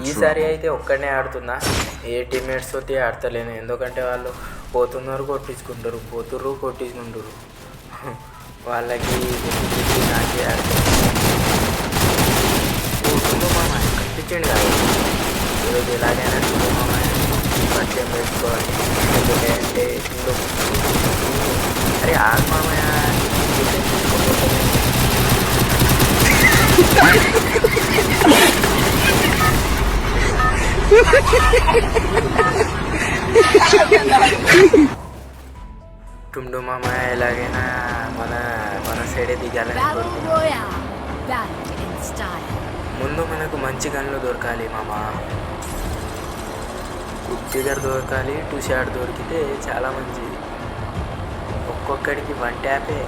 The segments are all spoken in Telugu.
ఈసారి అయితే ఒక్కడనే ఆడుతున్నా, ఏ టీమ్మేట్స్ తోటి ఆడతలేను. ఎందుకంటే వాళ్ళు పోతున్నారు కొట్టించుకుంటారు, కొట్టించుకుంటారు. వాళ్ళకి నాకే ఆడుతుంది మామ. కనిపించండి కాదు ఈరోజు ఎలాగైనా మామ పరిచయం పెట్టుకోవాలి. అంటే అరే ఆగు మామయ్య. టుండు మామ ఎలాగైనా మన మన సైడే దిగాలని ముందు మనకు మంచి గన్లు దొరకాలి మామ. గుడ్డిగర్ దొరకాలి, 2 షాట్ దొరికితే చాలా మంచిది. ఒక్కొక్కడికి 1 ట్యాపే.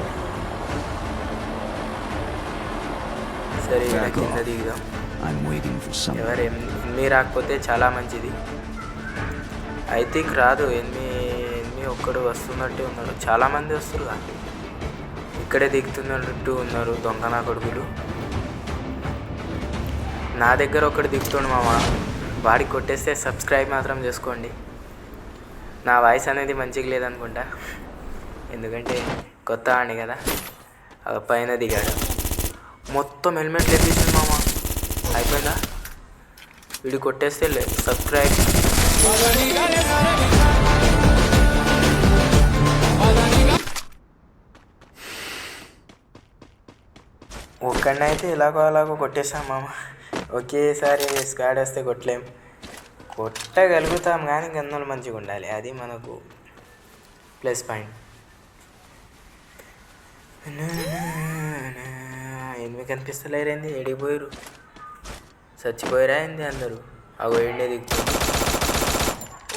సరే ఇలా కింద దిగుదాం. ఎవరు ఎన్ని రాకపోతే చాలా మంచిది. ఐ థింక్ రాదు. ఎన్ని ఒక్కడు వస్తున్నట్టే ఉన్నాడు. చాలామంది వస్తురుగా. ఇక్కడే దిగుతున్నట్టు ఉన్నారు దొంగనా కొడుకులు. నా దగ్గర ఒకటి దిగుతుండు మామ. వాడికి కొట్టేస్తే సబ్స్క్రైబ్ మాత్రం చేసుకోండి. నా వాయిస్ అనేది మంచిగా లేదనుకుంటా, ఎందుకంటే కొత్త ఆడి కదా. పైన దిగాడు, మొత్తం హెల్మెట్ లేపేసింది మామ. అయిపోయిందా? వీడు కొట్టేస్తే సబ్స్క్రైబ్. ఒక్కడినైతే ఎలాగో కొట్టేసాం మామ. ఒకేసారి స్క్వాడ్ వస్తే కొట్టలేం. కొట్టగలుగుతాం కానీ గన్నులు మంచిగా ఉండాలి, అది మనకు ప్లస్ పాయింట్. ఎనిమిది కనిపిస్తలేరేంది? ఎడిపోయారు, చచ్చిపోయారా ఏంది అందరూ? అగో ఎండే దిగుతుంది.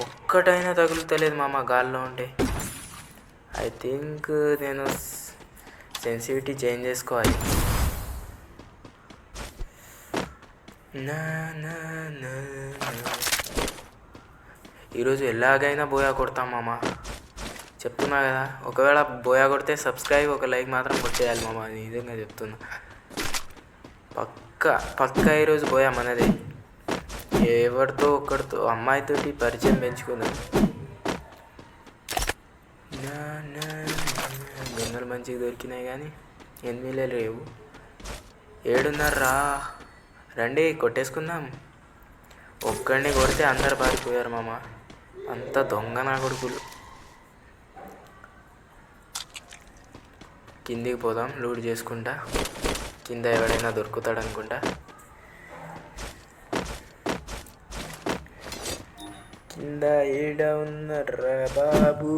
ఒక్కటైనా తగులుతలేదు మామ గాల్లో ఉంటే. ఐ థింక్ నేను సెన్సిటివిటీ చేంజ్ చేసుకోవాలి. ఈరోజు ఎలాగైనా బోయా కొడతాం మామ, చెప్తున్నా కదా. ఒకవేళ బోయా కొడితే సబ్స్క్రైబ్, ఒక లైక్ మాత్రం కొట్టేయాలి మామ. నిజంగా చెప్తున్నా. పక్కా ఈరోజు బోయా మనదే. ఎవరితో ఒక్కడితో అమ్మాయితోటి పరిచయం పెంచుకున్నాను. గన్నులు మంచిగా దొరికినాయి కానీ ఎనిమిదిలే లేవు. 7:30 రండి కొట్టేసుకుందాం. ఒక్కడిని కొడితే అందరు పారిపోయారు మామ. అంత దొంగ నా కొడుకులు. కిందికి పోదాం లూట్ చేసుకుంటా. కింద ఎవడైనా దొరుకుతాడు అనుకుంటా. కింద ఏడ ఉన్నారా బాబు?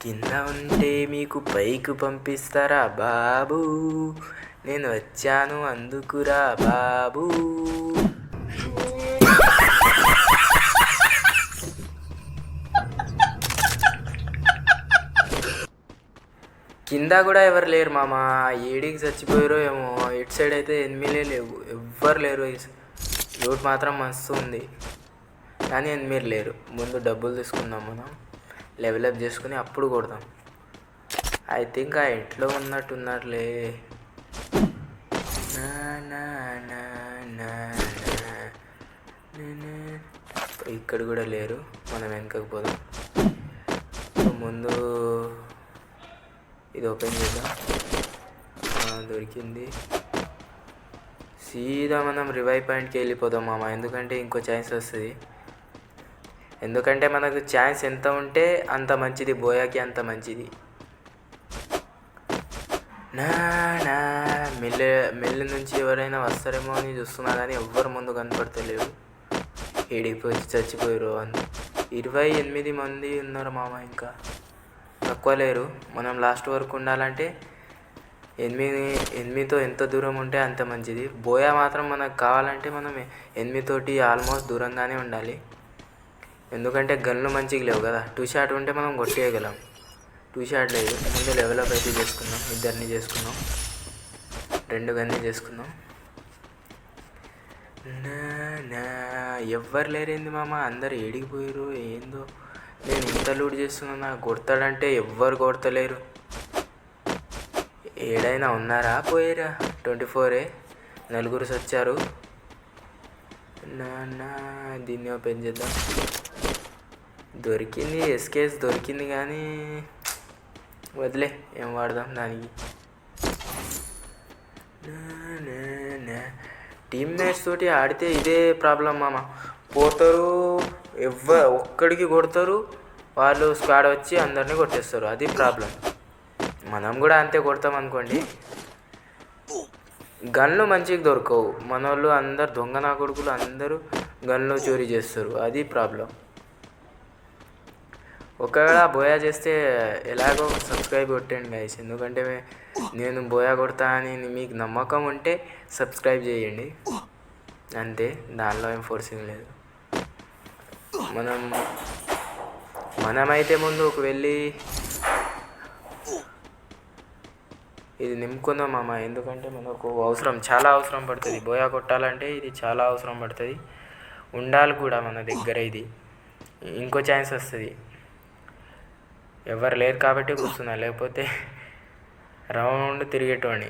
కింద ఉంటే మీకు పైకి పంపిస్తారా బాబు? నేను వచ్చాను అందుకురా బాబు. కింద కూడా ఎవరు లేరు మామ. ఏడికి చచ్చిపోయారో ఏమో. ఇటు సైడ్ అయితే 8 లేవు, ఎవ్వరు లేరు. లూట్ మాత్రం మస్తు ఉంది కానీ 8 లేరు. ముందు డబ్బులు తీసుకుందాం మనం, లెవెలప్ చేసుకుని అప్పుడు కొడదాం. ఐ థింక్ ఆ ఇంట్లో ఉన్నట్టున్నారులే. ఇక్కడ కూడా లేరు. మనం వెనకకు పోదాం. ముందు ఇది ఓపెన్ చేద్దాం. దొరికింది. సీదా మనం రివైవ్ పాయింట్కి వెళ్ళిపోదాం మామ, ఎందుకంటే ఇంకో ఛాన్స్ వస్తుంది. ఎందుకంటే మనకు ఛాన్స్ ఎంత ఉంటే అంత మంచిది, బోయాకి అంత మంచిది. మెల్లి నుంచి ఎవరైనా వస్తారేమో అని చూస్తున్నా కానీ ఎవ్వరు ముందు కనపడతలేరు. ఏడిపోయి చచ్చిపోయారు. 28 మంది ఉన్నారు మామ, ఇంకా తక్కువ లేరు. మనం లాస్ట్ వరకు ఉండాలంటే 8తో ఎంత దూరం ఉంటే అంత మంచిది. బోయా మాత్రం మనకు కావాలంటే మనం 8తోటి ఆల్మోస్ట్ దూరంగానే ఉండాలి. ఎందుకంటే గన్లు మంచిగా లేవు కదా. 2 షాట్ ఉంటే మనం కొట్టేయగలం. 2 షాట్ లేదు. ముందు లెవెలప్ అయితే చేసుకున్నాం. 2 చేసుకున్నాం, 2 గన్ని చేసుకున్నాం. ఎవ్వరు లేరేంది మామ, అందరు ఏడిగిపోయారు ఏందో. నేను ఇంత లూట్ చేస్తున్నా, కొడతాడంటే ఎవ్వరు కొడతలేరు. ఏడైనా ఉన్నారా పోయారా? 24 నలుగురు వచ్చారు. నా దీన్ని ఓపెన్ చేద్దాం. దొరికింది, ఎస్కేస్ దొరికింది కానీ వదిలే, ఏం వాడదాం దానికి. టీమ్మేట్స్ తోటి ఆడితే ఇదే ప్రాబ్లం మామ. పోతారు, ఒక్కడికి కొడతారు, వాళ్ళు స్క్వాడ్ వచ్చి అందరినీ కొట్టేస్తారు, అది ప్రాబ్లం. మనం కూడా అంతే కొడతాం అనుకోండి, గన్లు మంచిగా దొరకవు. మన వాళ్ళు అందరు దొంగ నా కొడుకులు అందరూ గన్లు చోరీ చేస్తారు, అది ప్రాబ్లం. ఒకవేళ బోయా చేస్తే ఎలాగో సబ్స్క్రైబ్ కొట్టండి గైస్, ఎందుకంటే నేను బోయా కొడతా అని మీకు నమ్మకం ఉంటే సబ్స్క్రైబ్ చేయండి అంతే, దానిలో ఏం ఫోర్సింగ్ లేదు. మనమైతే ముందుకు వెళ్ళి ఇది నింపుకుందాం మామ, ఎందుకంటే మనకు చాలా అవసరం పడుతుంది. బోయా కొట్టాలంటే ఇది చాలా అవసరం పడుతుంది, ఉండాలి కూడా మన దగ్గర. ఇది ఇంకో ఛాన్స్ వస్తుంది, ఎవరు లేరు కాబట్టి కూర్చున్నా, లేకపోతే రౌండ్ తిరిగేటోని.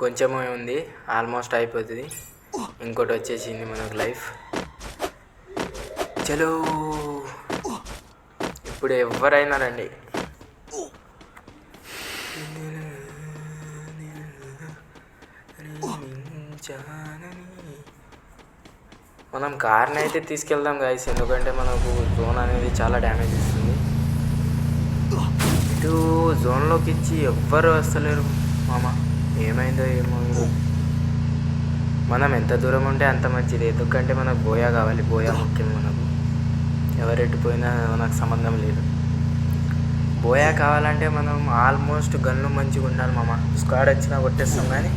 కొంచెమే ఉంది, ఆల్మోస్ట్ అయిపోతుంది. ఇంకోటి వచ్చేసింది మనకు లైఫ్. చలో ఇప్పుడు ఎవరైనా రండి. మనం కార్ని అయితే తీసుకెళ్దాం గైస్, ఎందుకంటే మనకు జోన్ అనేది చాలా డ్యామేజ్ ఇస్తుంది. ఇటు జోన్లోకి ఇచ్చి ఎవ్వరు వస్తలేరు మామ, ఏమైందో ఏమో. మనం ఎంత దూరం ఉంటే అంత మంచిది, ఎందుకంటే మనకు బోయా కావాలి, బోయా ముఖ్యం మనకు. ఎవరెట్టు పోయినా మనకు సంబంధం లేదు. బోయా కావాలంటే మనం ఆల్మోస్ట్ గన్లు మంచిగా ఉండాలి మామ. స్క్వాడ్ వచ్చినా కొట్టేస్తాం, కానీ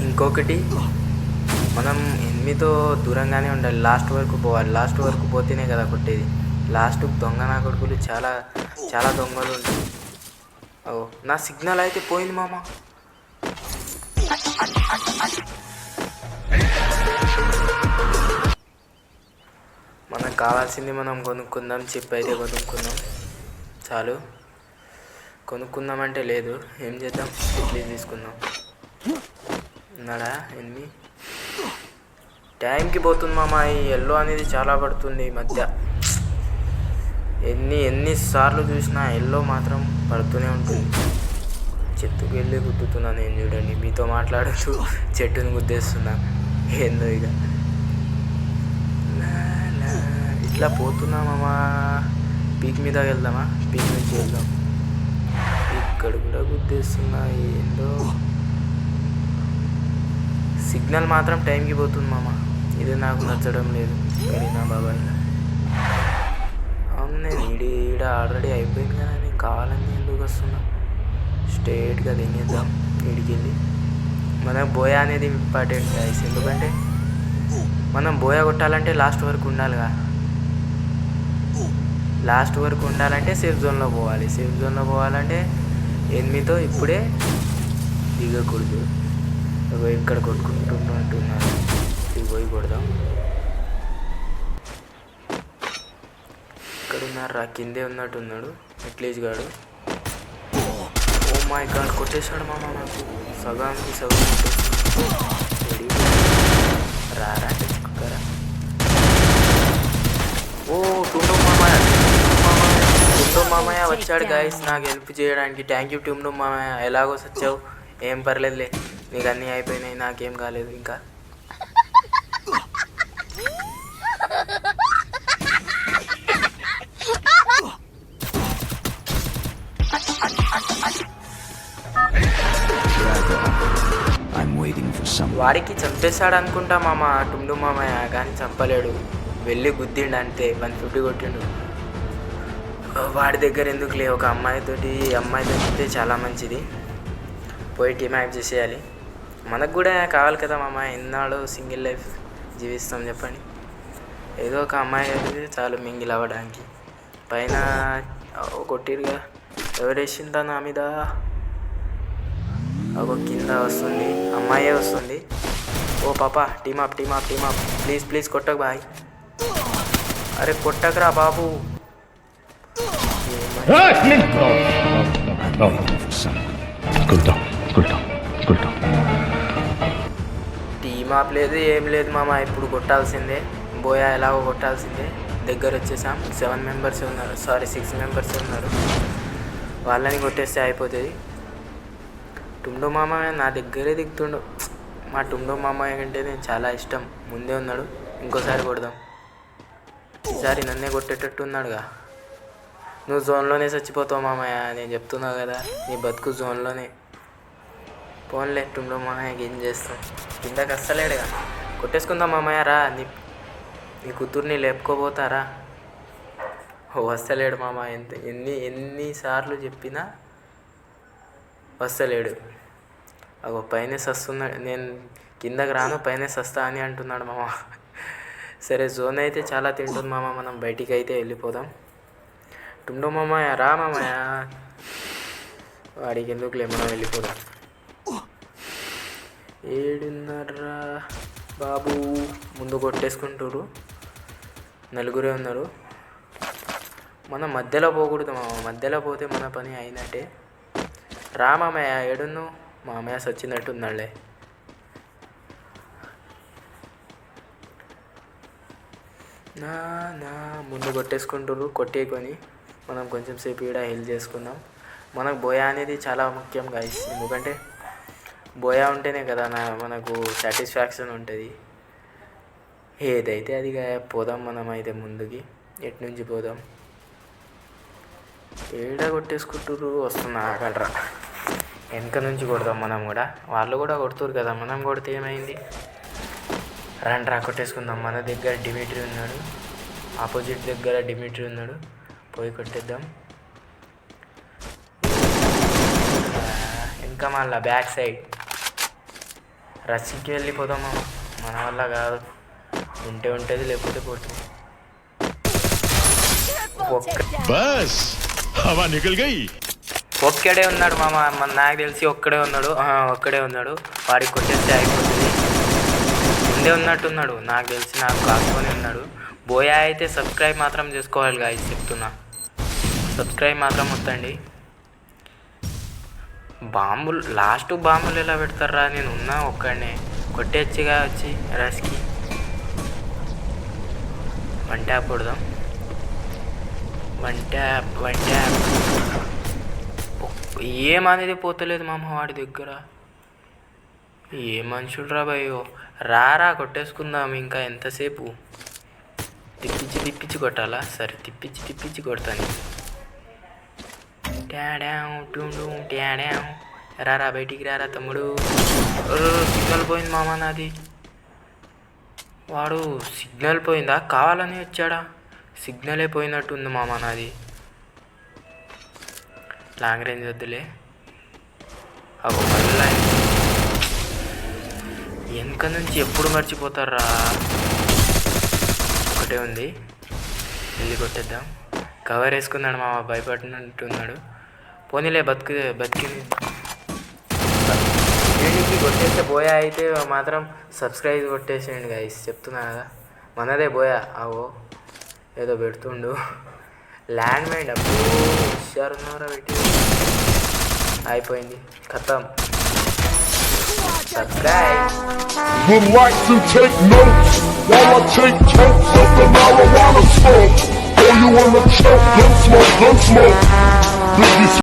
ఇంకొకటి మనం ఎనిమితో దూరంగానే ఉండాలి, లాస్ట్ వరకు పోవాలి. లాస్ట్ వరకు పోతేనే కదా కొట్టేది. లాస్ట్ దొంగ నా కొడుకులు చాలా చాలా దొంగలు ఉంటాయి. ఓ నా సిగ్నల్ అయితే పోయింది మామ. మనకు కావాల్సింది మనం కొనుక్కుందాం, చిప్ అయితే కొనుక్కుందాం చాలు. కొనుక్కుందామంటే లేదు, ఏం చేద్దాం, ప్లీజ్ తీసుకుందాం. ఉన్నాడా ఎన్ని టైంకి పోతుంది మామ. ఈ ఎల్లో అనేది చాలా పడుతుంది ఈ మధ్య, ఎన్నిసార్లు చూసినా ఎల్లో మాత్రం పడుతూనే ఉంటుంది. చెట్టుకు వెళ్ళి గుద్దుతున్నా నేను, చూడండి మీతో మాట్లాడుతూ చెట్టుని గుద్దేస్తున్నా, ఏందో ఇక ఇట్లా పోతున్నామమ్మా. పీక్ మీద వెళ్దామా, పీక్ నుంచి వెళ్దాం. ఇక్కడ కూడా గుద్దేస్తున్నా, ఏందో సిగ్నల్ మాత్రం టైంకి పోతుంది మామ. ఇది నాకు నచ్చడం లేదు. వెళ్ళినా బాబాయ్, అవును నేను ఈడ ఆల్రెడీ అయిపోయింది కదా, నేను కావాలని ఎందుకు వస్తున్నా. స్ట్రేట్గా తినేద్దాం వీడికి వెళ్ళి. మనకు బోయా అనేది ఇంపార్టెంట్ గైస్, ఎందుకంటే మనం బోయా కొట్టాలంటే లాస్ట్ వరకు ఉండాలిగా. లాస్ట్ వరకు ఉండాలంటే సేఫ్ జోన్లో పోవాలి. సేఫ్ జోన్లో పోవాలంటే ఎనిమితో ఇప్పుడే దిగకూడదు. ఇక్కడ కొట్టుకుంటున్నట్టున్నారు, ఇది పోయి కొడదాం. ఇక్కడ ఉన్నారా, కిందే ఉన్నట్టున్నాడు ఎట్లీజ్ గాడు. ఓ మై గాడ్, కొట్టేశాడు మామ నాకు, సగానికి సగం కొట్టేసి. రారా తెచ్చుకోరా. ఓ టుండు మామయ్య, టుండు మామయ్య వచ్చాడు గాయస్ నాకు హెల్ప్ చేయడానికి. థ్యాంక్ యూ టుండు మామయ్య. ఎలాగో సచ్చావు, ఏం పర్లేదులే, నీకు అన్నీ అయిపోయినాయి, నాకేం కాలేదు ఇంకా. వాడికి చంపేశాడు అనుకుంటా మామ టుండు మామయ్య, కానీ చంపలేడు, వెళ్ళి గుద్దిండు అంతే, 150 కొట్టిండు. వాడి దగ్గర ఎందుకులే, ఒక అమ్మాయి దొరికితే చాలా మంచిది, పోయి టీమ్ యాప్ చేసేయాలి. మనకు కూడా కావాలి కదా మామ, ఎన్నాళ్ళు సింగిల్ లైఫ్ జీవిస్తాం చెప్పండి. ఏదో ఒక అమ్మాయి అయితే చాలు మింగిల్ అవ్వడానికి. పైన కొట్టిరుగా, ఎవరేసిందా నా మీద. ఒక కింద వస్తుంది, అమ్మాయే వస్తుంది. ఓ పాప, టీమప్ ప్లీజ్ కొట్టకు బాయ్. అరే కొట్టకురా బాబు, టీమ్ ఆప్ లేదు, ఏం లేదు మామ. ఇప్పుడు కొట్టాల్సిందే, బోయా ఎలాగో కొట్టాల్సిందే. దగ్గర వచ్చేసాం. 7 మెంబర్స్ ఉన్నారు, సారీ 6 మెంబర్స్ ఉన్నారు. వాళ్ళని కొట్టేస్తే అయిపోతుంది. టుండో మామ నా దగ్గరే దిగుతుండు. మా టుండో మామయ్య కంటే నేను చాలా ఇష్టం. ముందే ఉన్నాడు. ఇంకోసారి కొడదాం. ఈసారి నన్నే కొట్టేటట్టు ఉన్నాడుగా. నువ్వు జోన్లోనే చచ్చిపోతావు మామయ్య, నేను చెప్తున్నా కదా. నీ బతుకు జోన్లోనే. పోన్లే టుండో మామయ్యకి ఏం చేస్తాం. కిందకి వస్తలేడుగా. కొట్టేసుకుందాం మామయ్య, రా. నీ కూతుర్ని లేపుకోబోతారా? వస్తలేడు మామ. ఎన్నిసార్లు చెప్పినా వస్తలేడు. అగో పైన సస్తున్నాడు. నేను కిందకి రాను, పైన సస్తా అని అంటున్నాడు మామ. సరే, జోన్ అయితే చాలా తింటుంది మామ. మనం బయటికి అయితే వెళ్ళిపోదాం. టుండో మామయ్య, రా మామయ్య. వాడికి ఎందుకులే, మనం వెళ్ళిపోదాం. 7:30 బాబు. ముందు కొట్టేసుకుంటారు. 4 ఉన్నారు. మనం మధ్యలో పోకూడదు మామ. మధ్యలో పోతే మన పని అయినట్టే. రా మామయ్య, ఏడున్నావు? మామయ్య సచ్చినట్టు ఉన్నాడులే. నా ముందు కొట్టేసుకుంటారు. కొట్టేకొని మనం కొంచెం సేపు ఈడ హెల్ప్ చేసుకుందాం. మనకు బోయా అనేది చాలా ముఖ్యం గైస్. ఎందుకంటే బోయా ఉంటేనే కదా మనకు సాటిస్ఫాక్షన్ ఉంటుంది. ఏదైతే అది పోదాం మనం అయితే ముందుకి. ఎటు నుంచి పోదాం? ఏడ కొట్టేసుకుంటారు. వస్తున్నా, ఆగలరా. వెనక నుంచి కొడదాం మనం కూడా. వాళ్ళు కూడా కొడుతురు కదా, మనం కొడితే ఏమైంది? రండి, కొట్టేసుకుందాం. మన దగ్గర డిమిట్రీ ఉన్నాడు, ఆపోజిట్ దగ్గర డిమిట్రీ ఉన్నాడు. పోయి కొట్టేద్దాం. ఇంకా మళ్ళీ బ్యాక్ సైడ్ రష్కి వెళ్ళిపోదాం. మన వల్ల కాదు. ఉంటే ఉంటుంది, లేకపోతే పోతుంది. ఒక్కడే ఉన్నాడు మామ. నాకు తెలిసి ఒక్కడే ఉన్నాడు. వాడికి కొట్టేస్తే అయిపోతుంది. ముందే ఉన్నట్టున్నాడు నాకు తెలిసి. నాకు కాసుకొని ఉన్నాడు. బోయా అయితే సబ్స్క్రైబ్ మాత్రం చేసుకోవాలి గాయ్స్, చెప్తున్నా. సబ్స్క్రైబ్ మాత్రం వద్దండి. లాస్ట్ బాంబులు ఎలా పెడతారా? నేను ఉన్నా ఒక్కడనే. కొట్టేచ్చిగా వచ్చి రష్కి. 1 ట్యాప్ కొడదాం. 1 ట్యాప్. ఏమనేది పోతలేదు మామ వాడి దగ్గర. ఏ మనుషులు రా భయ్యో. రారా కొట్టేసుకుందాం. ఇంకా ఎంతసేపు? తిప్పించి కొట్టాలా? సరే, తిప్పించి కొడతాను. రారా బయటికి రారా తమ్ముడు. సిగ్నల్ పోయింది మామ నాది. వాడు సిగ్నల్ పోయిందా? కావాలని వచ్చాడా? సిగ్నలే పోయినట్టుంది మామ నాది. లాంగ్ రేంజ్ వద్దులే. అగో మళ్ళీ వెనక నుంచి ఎప్పుడు మర్చిపోతారా? ఒకటే ఉంది, వెళ్ళి కొట్టేద్దాం. కవర్ వేసుకున్నాడు మామ, భయపడినట్టున్నాడు. పోనీలే, బతికి కొట్టేస్తే బోయా అయితే మాత్రం సబ్స్క్రైబ్ కొట్టేసేయండి గైస్, చెప్తున్నా కదా. మనదే బోయా. అవో ఏదో పెడుతుండు. ల్యాండ్ మైండ్ అప్పుడు హుషారున్నారా పెట్టి. అయిపోయింది, ఖతం. Subscribe. Would like to take notes while I take totes of the marijuana smoke. Oh, you wanna choke? Gun smoke.